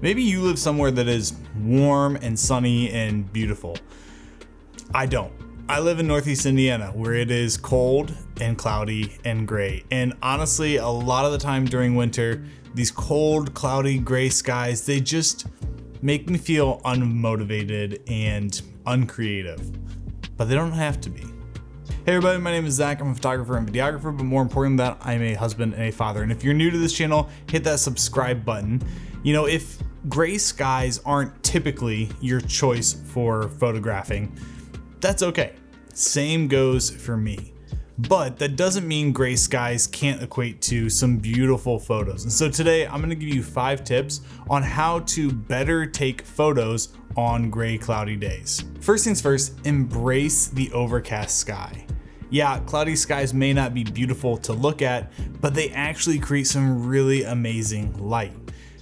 Maybe you live somewhere that is warm and sunny and beautiful. I don't. I live in Northeast Indiana where it is cold and cloudy and gray. And honestly, a lot of the time during winter, these cold, cloudy, gray skies, they just make me feel unmotivated and uncreative. But they don't have to be. Hey everybody, my name is Zach. I'm a photographer and videographer, but more important than that, I'm a husband and a father. And if you're new to this channel, hit that subscribe button. You know, if gray skies aren't typically your choice for photographing, that's okay. Same goes for me. But that doesn't mean gray skies can't equate to some beautiful photos. And so today I'm gonna give you 5 tips on how to better take photos on gray, cloudy days. First things first, embrace the overcast sky. Yeah, cloudy skies may not be beautiful to look at, but they actually create some really amazing light.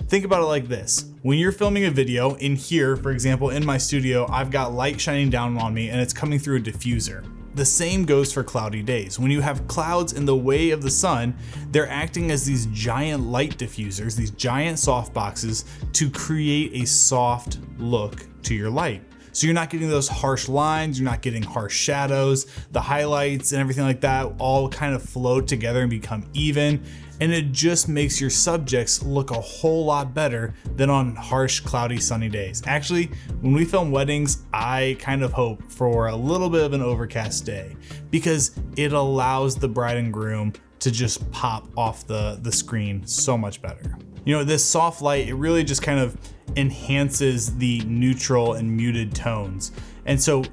Think about it like this. When you're filming a video, in here, for example, in my studio, I've got light shining down on me and it's coming through a diffuser. The same goes for cloudy days. When you have clouds in the way of the sun, they're acting as these giant light diffusers, these giant soft boxes to create a soft look to your light. So you're not getting those harsh lines, you're not getting harsh shadows, the highlights and everything like that all kind of float together and become even. And it just makes your subjects look a whole lot better than on harsh, cloudy, sunny days. Actually, when we film weddings, I kind of hope for a little bit of an overcast day because it allows the bride and groom to just pop off the screen so much better. You know, this soft light, it really just kind of enhances the neutral and muted tones. And so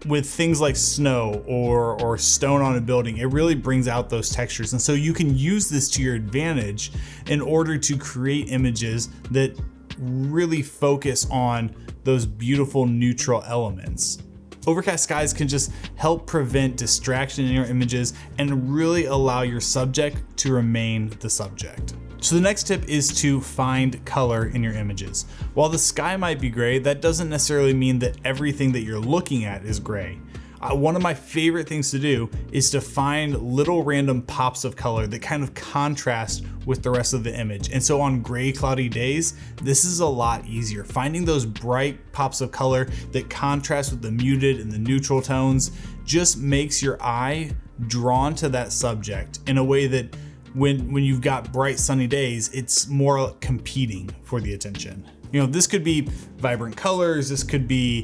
with things like snow or stone on a building, it really brings out those textures. And so you can use this to your advantage in order to create images that really focus on those beautiful neutral elements. Overcast skies can just help prevent distraction in your images and really allow your subject to remain the subject. So the next tip is to find color in your images. While the sky might be gray, that doesn't necessarily mean that everything that you're looking at is gray. One of my favorite things to do is to find little random pops of color that kind of contrast with the rest of the image. And so on gray, cloudy days, this is a lot easier. Finding those bright pops of color that contrast with the muted and the neutral tones just makes your eye drawn to that subject in a way that when you've got bright sunny days, it's more competing for the attention. You know, this could be vibrant colors, this could be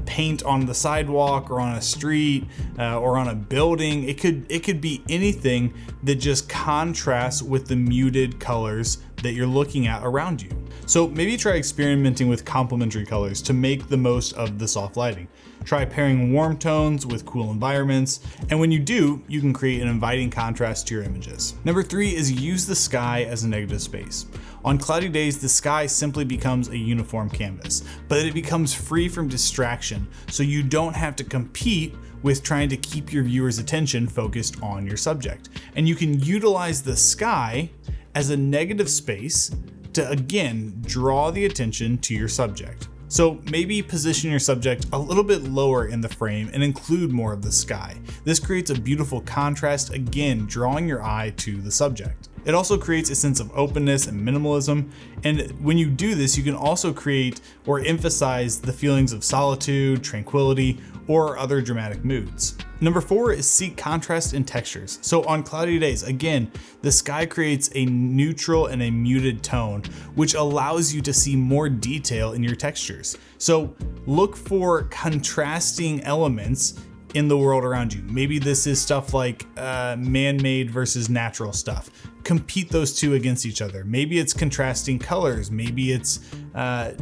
paint on the sidewalk or on a street or on a building. It could be anything that just contrasts with the muted colors that you're looking at around you. So maybe try experimenting with complementary colors to make the most of the soft lighting. Try pairing warm tones with cool environments, and when you do, you can create an inviting contrast to your images. Number 3 is use the sky as a negative space. On cloudy days, the sky simply becomes a uniform canvas, but it becomes free from distraction, so you don't have to compete with trying to keep your viewer's attention focused on your subject. And you can utilize the sky as a negative space to, again, draw the attention to your subject. So maybe position your subject a little bit lower in the frame and include more of the sky. This creates a beautiful contrast, again, drawing your eye to the subject. It also creates a sense of openness and minimalism. And when you do this, you can also create or emphasize the feelings of solitude, tranquility, or other dramatic moods. Number 4 is seek contrast in textures. So on cloudy days, again, the sky creates a neutral and a muted tone, which allows you to see more detail in your textures. So look for contrasting elements in the world around you. Maybe this is stuff like man-made versus natural stuff. Compete those two against each other. Maybe it's contrasting colors. Maybe it's a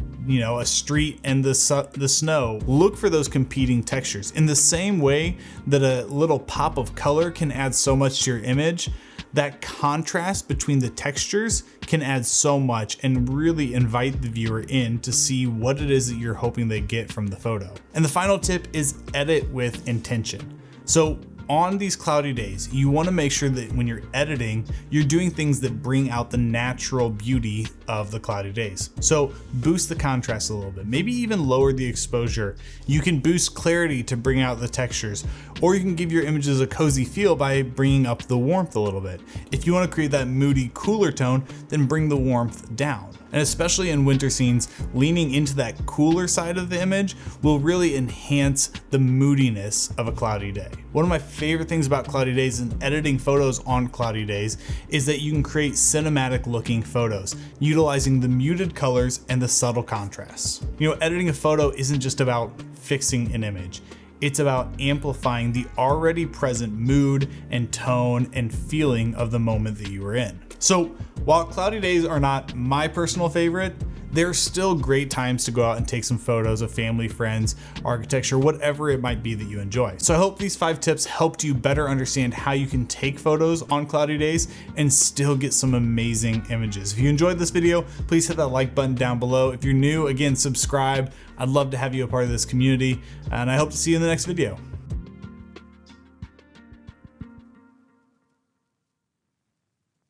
street and the snow. Look for those competing textures. In the same way that a little pop of color can add so much to your image, that contrast between the textures can add so much and really invite the viewer in to see what it is that you're hoping they get from the photo. And the final tip is edit with intention. So on these cloudy days, you want to make sure that when you're editing, you're doing things that bring out the natural beauty of the cloudy days. So boost the contrast a little bit, maybe even lower the exposure. You can boost clarity to bring out the textures, or you can give your images a cozy feel by bringing up the warmth a little bit. If you want to create that moody, cooler tone, then bring the warmth down. And especially in winter scenes, leaning into that cooler side of the image will really enhance the moodiness of a cloudy day. One of my favorite things about cloudy days and editing photos on cloudy days is that you can create cinematic looking photos, utilizing the muted colors and the subtle contrasts. You know, editing a photo isn't just about fixing an image. It's about amplifying the already present mood and tone and feeling of the moment that you were in. So while cloudy days are not my personal favorite, they're still great times to go out and take some photos of family, friends, architecture, whatever it might be that you enjoy. So I hope these 5 tips helped you better understand how you can take photos on cloudy days and still get some amazing images. If you enjoyed this video, please hit that like button down below. If you're new, again, subscribe. I'd love to have you a part of this community, and I hope to see you in the next video.